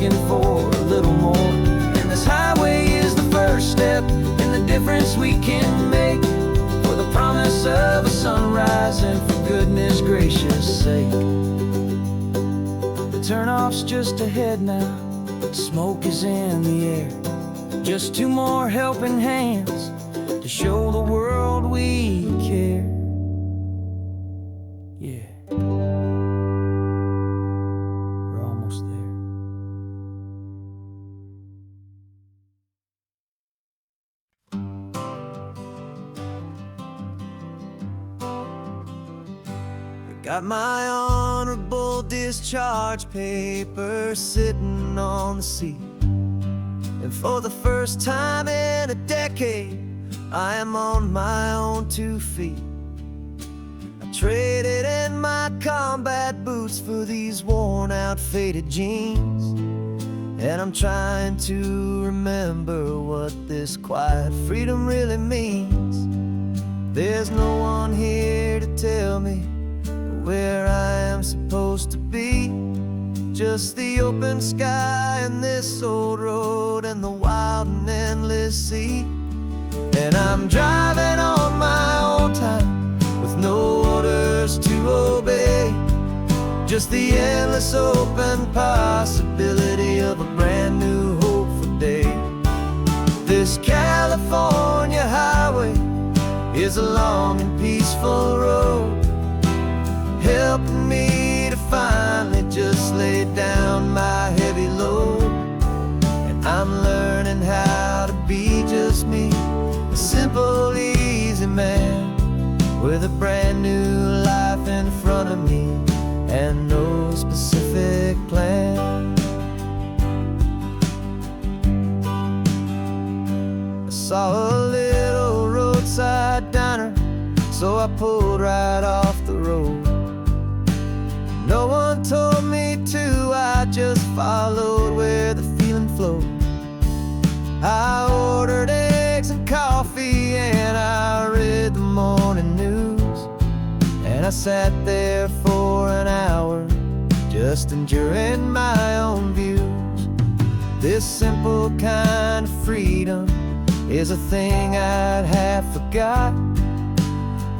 asking for a little more. And this highway is the first step in the difference we can make, for the promise of a sunrise and for goodness gracious sake. The turnoff's just ahead now, smoke is in the air. Just two more helping hands to show the world we care. Yeah, we're almost there. Got my honorable discharge papers sitting on the seat, and for the first time in a decade, I am on my own 2 feet. I traded in my combat boots for these worn out faded jeans, and I'm trying to remember what this quiet freedom really means. There's no one here to tell me where I am supposed to be, just the open sky and this old road and the wild and endless sea. And I'm driving on my own time with no orders to obey, just the endless open possibility of a brand new hopeful day. This California highway is a long and peaceful road, helping me to finally just lay down my heavy load. And I'm learning how to be just me, a simple, easy man with a brand new life in front of me and no specific plan. I saw a little roadside diner, so I pulled right off the road. No one told me to, I just followed where the feeling flowed. I ordered eggs and coffee and I read the morning news, and I sat there for an hour just enjoying my own views. This simple kind of freedom is a thing I'd have forgot,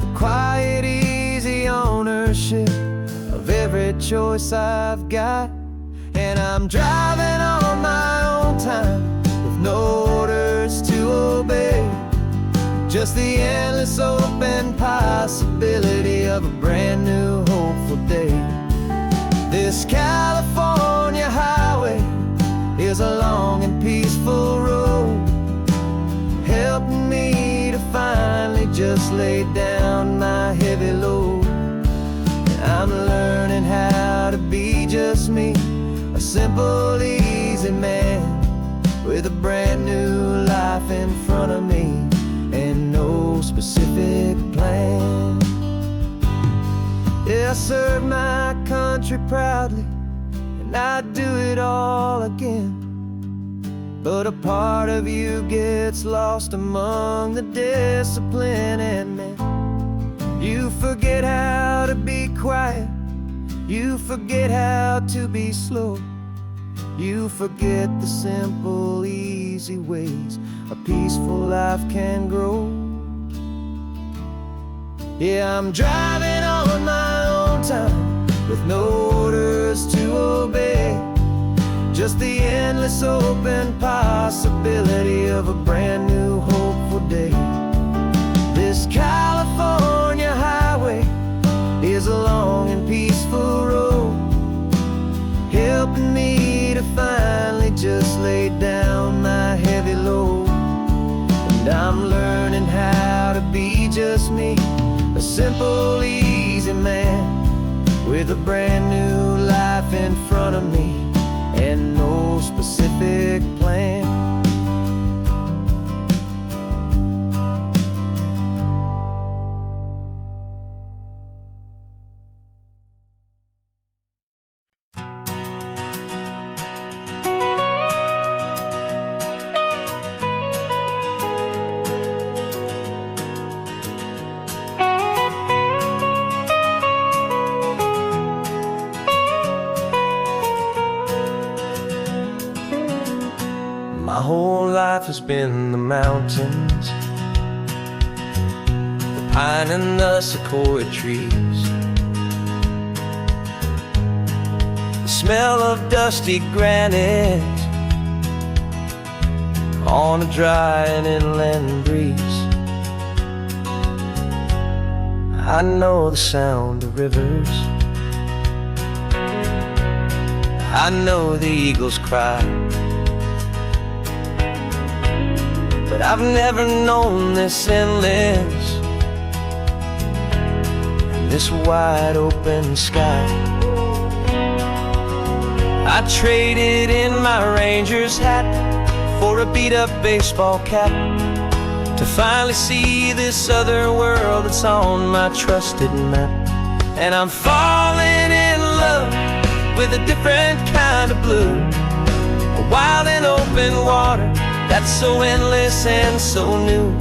the quiet, easy ownership of every choice I've got. And I'm driving on my own time with no orders to obey, just the endless open possibility of a brand new hopeful day. This California highway is a long and peaceful road, helping me to finally just lay down my heavy load. I'm learning how to be just me, a simple, easy man with a brand new life in front of me and no specific plan. Yeah, I serve my country proudly and I'd do it all again, but a part of you gets lost among the discipline and men. You forget how to be quiet, you forget how to be slow, you forget the simple, easy ways a peaceful life can grow. Yeah, I'm driving on my own time with no orders to obey, just the endless open possibility of a brand new hopeful day. This California highway is a long and peaceful road, helping me to finally just lay down my heavy load. And I'm learning how to be just me, a simple, easy man with a brand new life in front of me and no specific plan. My whole life has been the mountains, the pine and the sequoia trees, the smell of dusty granite on a dry and inland breeze. I know the sound of rivers, I know the eagles cry, but I've never known this endless and this wide open sky. I traded in my Ranger's hat for a beat-up baseball cap to finally see this other world that's on my trusted map. And I'm falling in love with a different kind of blue, a wild and open water that's so endless and so new.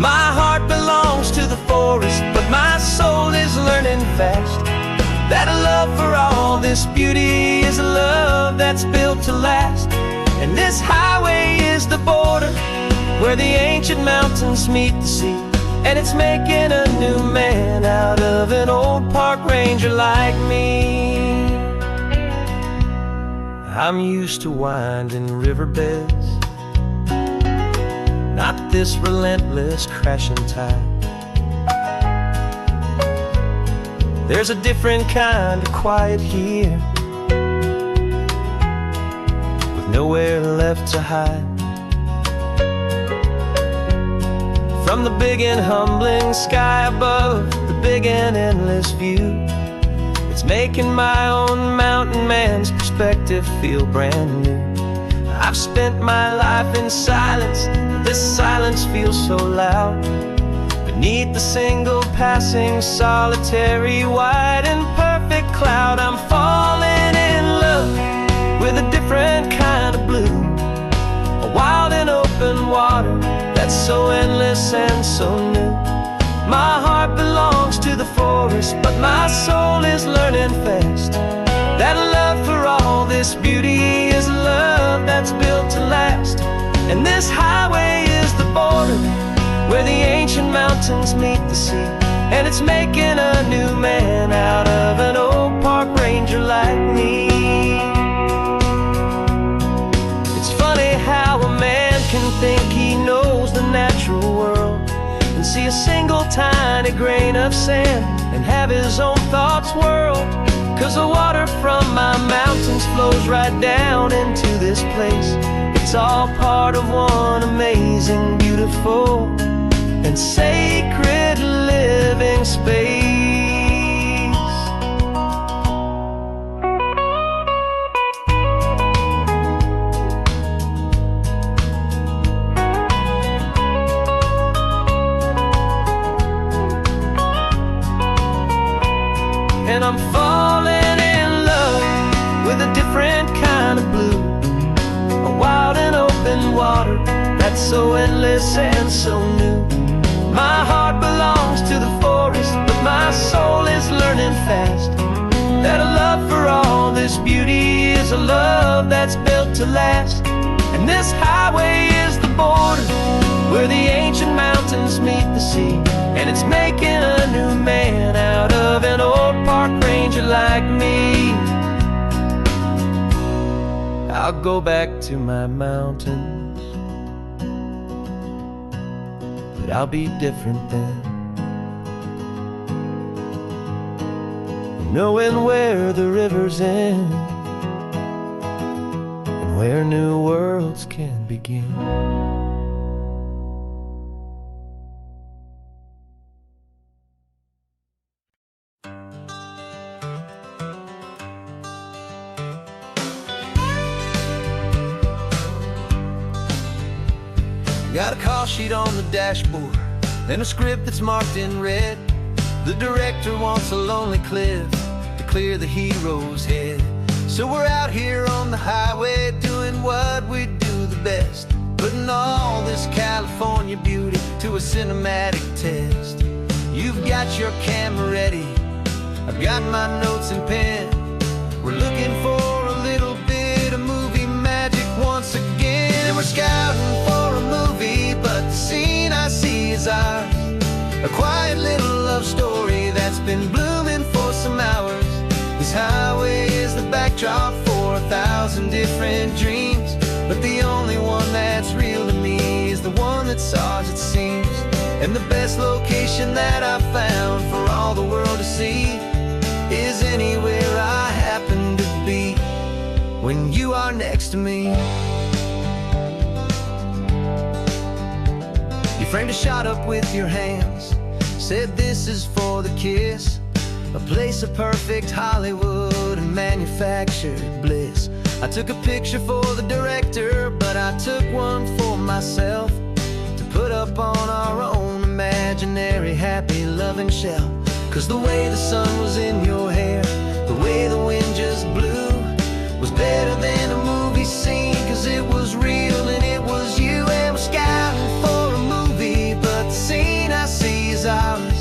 My heart belongs to the forest, but my soul is learning fast that a love for all this beauty is a love that's built to last. And this highway is the border where the ancient mountains meet the sea, and it's making a new man out of an old park ranger like me. I'm used to winding riverbeds, not this relentless crashing tide. There's a different kind of quiet here, with nowhere left to hide. From the big and humbling sky above, the big and endless view, it's making my own mountain man's perspective feel brand new. I've spent my life in silence, but this silence feels so loud. Beneath the single passing solitary white and perfect cloud, I'm falling in love with a different kind of blue, a wild and open water that's so endless and so new. My heart belongs to the forest, but my soul is learning fast that love for all this beauty is a love that's built to last. And this highway is the border where the ancient mountains meet the sea, and it's making a new man out of an old park ranger like me. It's funny how a man can think he knows the natural world and see a single tiny grain of sand and have his own thoughts whirl. 'Cause the water from my mountains flows right down into this place. It's all part of one amazing, beautiful, and sacred living space. And I'm falling in love with a different kind of blue, a wild and open water that's so endless and so new. My heart belongs to the forest, but my soul is learning fast that a love for all this beauty is a love that's built to last. And this highway is the border where the ancient mountains meet the sea, and it's making a new man out of an old park ranger like me. I'll go back to my mountains, but I'll be different then, knowing where the rivers end and where new worlds can begin. Got a call sheet on the dashboard and a script that's marked in red. The director wants a lonely cliff to clear the hero's head. So we're out here on the highway doing what we do the best, putting all this California beauty to a cinematic test. You've got your camera ready, I've got my notes and pen. We're looking for a little bit of movie magic once again, and we're is ours. A quiet little love story that's been blooming for some hours. This highway is the backdrop for 1,000 different dreams, but the only one that's real to me is the one that's ours, it seems. And the best location that I've found for all the world to see is anywhere I happen to be when you are next to me. You framed a shot up with your hands, said this is for the kiss, a place of perfect Hollywood and manufactured bliss. I took a picture for the director, but I took one for myself to put up on our own imaginary happy loving shelf. 'Cause the way the sun was in your hair, the way the wind just blew, was better than a movie scene. 'Cause it was real and it was you, and we're scouting for a movie, but the scene I see is ours.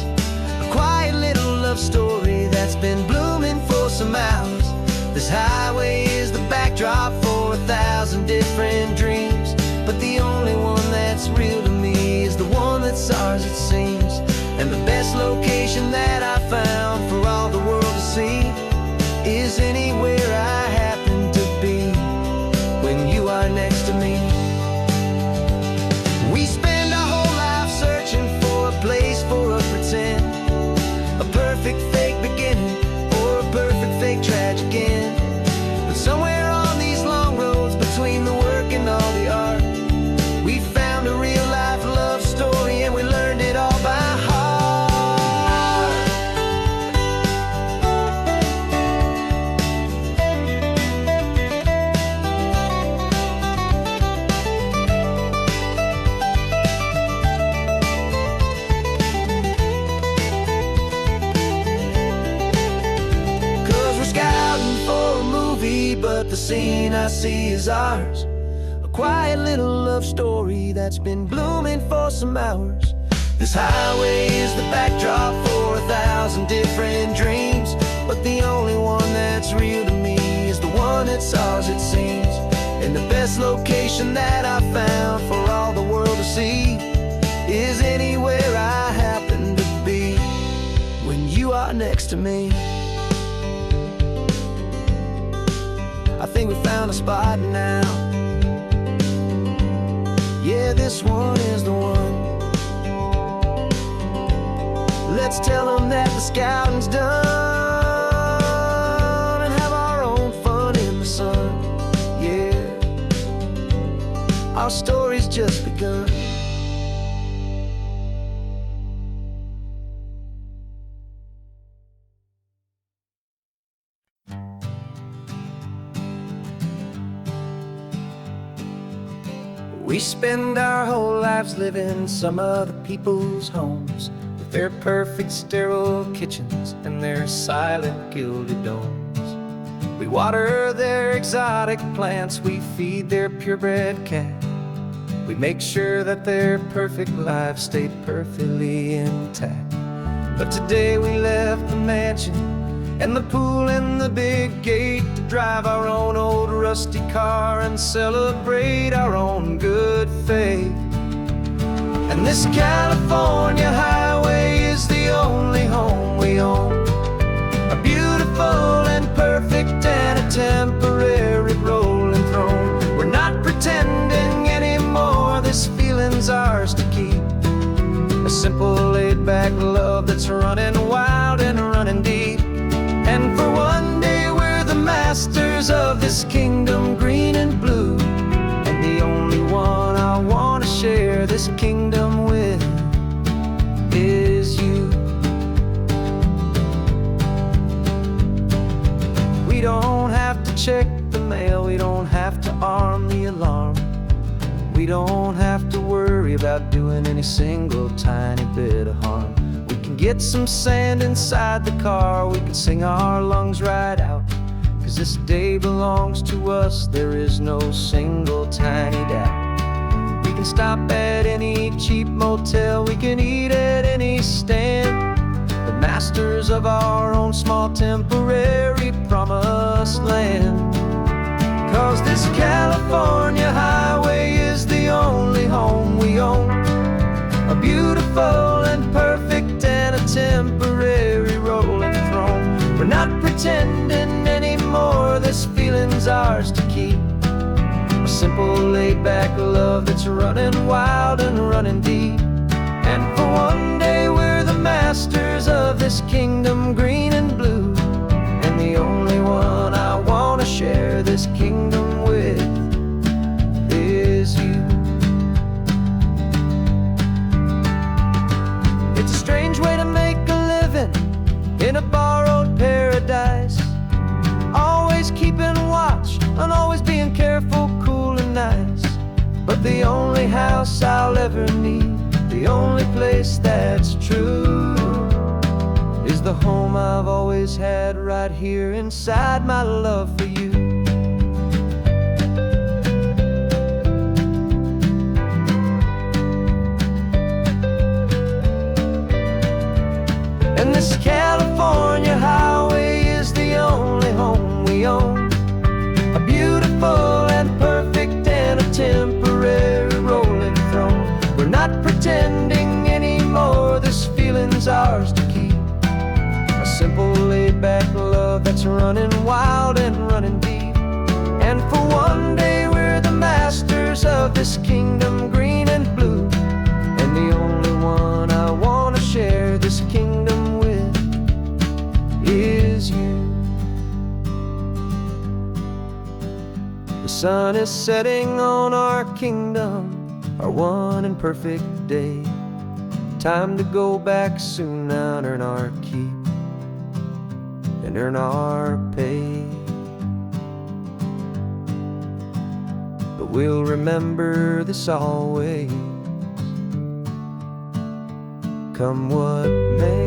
A quiet little love story that's been blooming for some hours. This highway is the backdrop for 1,000 different dreams, but the only one that's real to me is the one that's ours, it seems. And the best location that I found for all the world to see is anywhere I happen to be when you are next to me. We spend our whole life searching for a place for a pretend, a perfect fake beginning or a perfect fake tragic end. But somewhere on these long roads between the work and all the art, we found a real life love story, and we learned it all by heart. But the scene I see is ours. A quiet little love story that's been blooming for some hours. This highway is the backdrop for 1,000 different dreams, but the only one that's real to me is the one that's ours, it seems. And the best location that I found for all the world to see is anywhere I happen to be when you are next to me. I think we found a spot now. Yeah, this one is the one. Let's tell them that the scouting's done and have our own fun in the sun. Yeah, our story's just begun. We spend our whole lives living some other people's homes, with their perfect sterile kitchens and their silent gilded domes. We water their exotic plants, we feed their purebred cat. We make sure that their perfect lives stay perfectly intact. But today we left the mansion and the pool and the big gate to drive our own old rusty car and celebrate our own good faith. And this California highway is the only home we own, a beautiful and perfect and a temporary rolling throne. We're not pretending anymore, this feeling's ours to keep, a simple laid-back love that's running wild and running deep. And for one day we're the masters of this kingdom green and blue, and the only one I want to share this kingdom with is you. We don't have to check the mail, we don't have to arm the alarm, we don't have to worry about doing any single tiny bit of harm. We can get some sand inside the car, we can sing our lungs right out, 'cause this day belongs to us, there is no single tiny doubt. We can stop at any cheap motel, we can eat at any stand, the masters of our own small temporary promised land. 'Cause this California highway is the only home we own, a beautiful pretending anymore. This feeling's ours to keep. A simple laid-back love that's running wild and running deep. And for one day we're the masters of this kingdom, green and blue. And the only one I want to share this kingdom with is you. It's a strange way to make a living in a borrowed paradise, always keeping watch and always being careful, cool and nice. But the only house I'll ever need, the only place that's true, is the home I've always had right here inside my love for you. And this California highway is the only home we own, a beautiful and perfect and a temporary rolling throne. We're not pretending anymore, this feeling's ours to keep. A simple laid-back love that's running wild and running deep. And for one day we're the masters of this kingdom, green and blue. And the only one I want to share this kingdom with is you. The sun is setting on our kingdom, our one and perfect day. Time to go back soon now and earn our keep and earn our pay. But we'll remember this always, come what may.